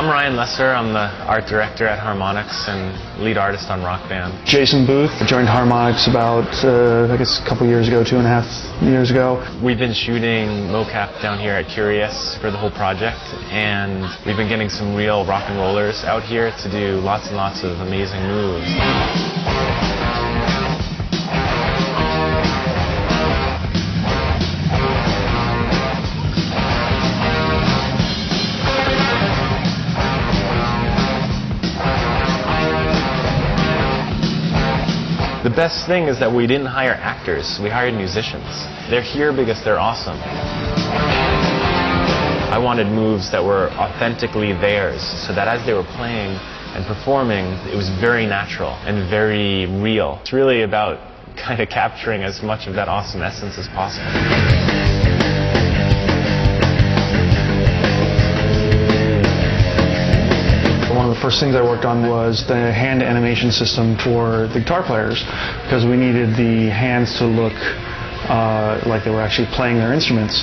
I'm Ryan Lesser. I'm the art director at Harmonix and lead artist on Rock Band. Jason Booth. I joined Harmonix about, I guess, a couple years ago, 2.5 years ago. We've been shooting mocap down here at Curious for the whole project, and we've been getting some real rock and rollers out here to do lots and lots of amazing moves. The best thing is that we didn't hire actors, we hired musicians. They're here because they're awesome. I wanted moves that were authentically theirs, so that as they were playing and performing, it was very natural and very real. It's really about kind of capturing as much of that awesome essence as possible. One of the first things I worked on was the hand animation system for the guitar players, because we needed the hands to look like they were actually playing their instruments.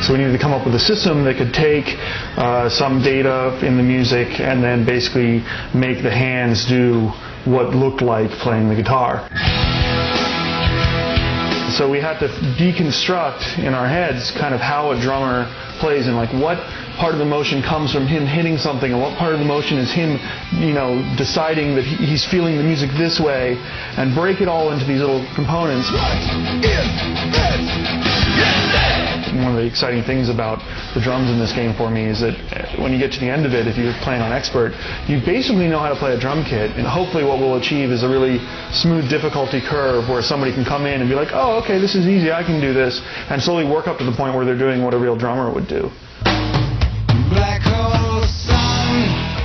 So we needed to come up with a system that could take some data in the music and then basically make the hands do what looked like playing the guitar. So we had to deconstruct in our heads kind of how a drummer plays and like what part of the motion comes from him hitting something and what part of the motion is him, you know, deciding that he's feeling the music this way, and break it all into these little components. One of the exciting things about the drums in this game for me is that when you get to the end of it, if you're playing on expert, you basically know how to play a drum kit, and hopefully what we'll achieve is a really smooth difficulty curve where somebody can come in and be like, oh, okay, this is easy, I can do this, and slowly work up to the point where they're doing what a real drummer would do.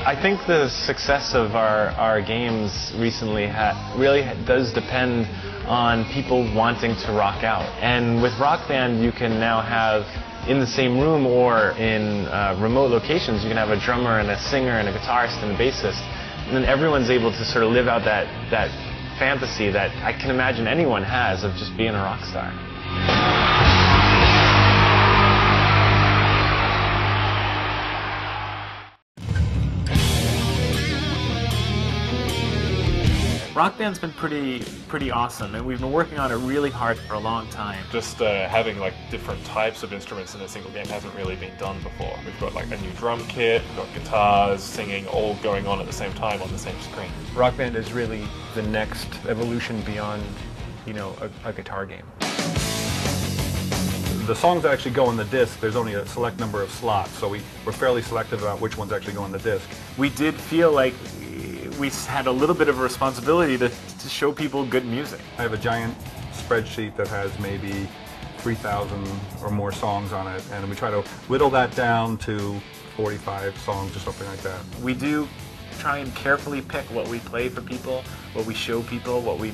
I think the success of our games recently really does depend on people wanting to rock out. And with Rock Band, you can now have, in the same room or in remote locations, you can have a drummer and a singer and a guitarist and a bassist. And then everyone's able to sort of live out that fantasy that I can imagine anyone has of just being a rock star. Rock Band's been pretty awesome, and we've been working on it really hard for a long time. Just having like different types of instruments in a single game hasn't really been done before. We've got like a new drum kit, we've got guitars, singing, all going on at the same time on the same screen. Rock Band is really the next evolution beyond, you know, a guitar game. The songs that actually go on the disc, there's only a select number of slots, so we're fairly selective about which ones actually go on the disc. We did feel like we had a little bit of a responsibility to show people good music. I have a giant spreadsheet that has maybe 3,000 or more songs on it, and we try to whittle that down to 45 songs or something like that. We do try and carefully pick what we play for people, what we show people, what we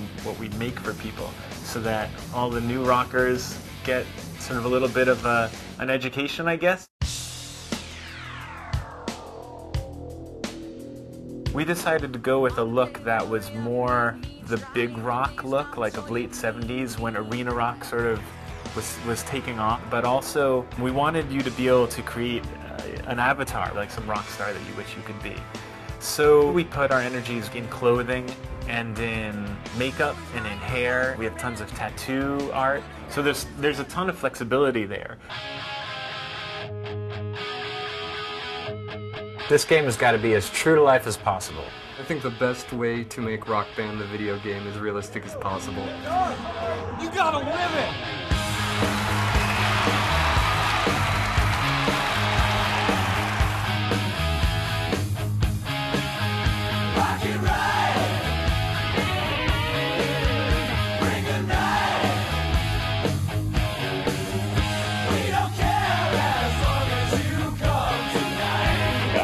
make for people, so that all the new rockers get sort of a little bit of an education, I guess. We decided to go with a look that was more the big rock look, like of late 70s when arena rock sort of was taking off, but also we wanted you to be able to create an avatar, like some rock star that you wish you could be. So we put our energies in clothing and in makeup and in hair. We have tons of tattoo art, so there's a ton of flexibility there. This game has got to be as true to life as possible. I think the best way to make Rock Band the video game as realistic as possible. You gotta live it!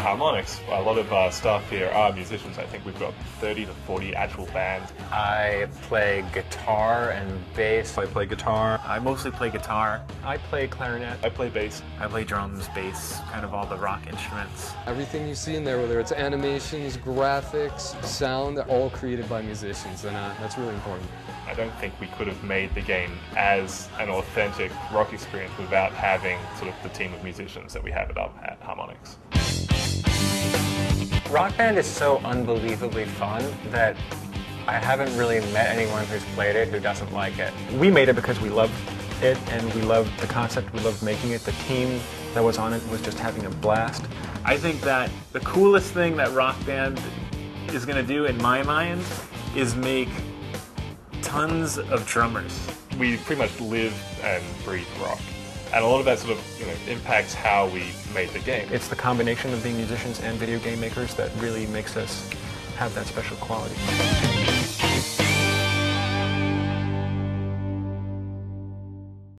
Harmonix Harmonix, a lot of our staff here are musicians. I think we've got 30 to 40 actual bands. I play guitar and bass. I play guitar. I mostly play guitar. I play clarinet. I play bass. I play drums, bass, kind of all the rock instruments. Everything you see in there, whether it's animations, graphics, sound, they're all created by musicians, and that's really important. I don't think we could have made the game as an authentic rock experience without having sort of the team of musicians that we have it up at Harmonix. Rock Band is so unbelievably fun that I haven't really met anyone who's played it who doesn't like it. We made it because we loved it and we loved the concept, we loved making it. The team that was on it was just having a blast. I think that the coolest thing that Rock Band is going to do, in my mind, is make tons of drummers. We pretty much live and breathe rock. And a lot of that sort of impacts how we made the game. It's the combination of being musicians and video game makers that really makes us have that special quality.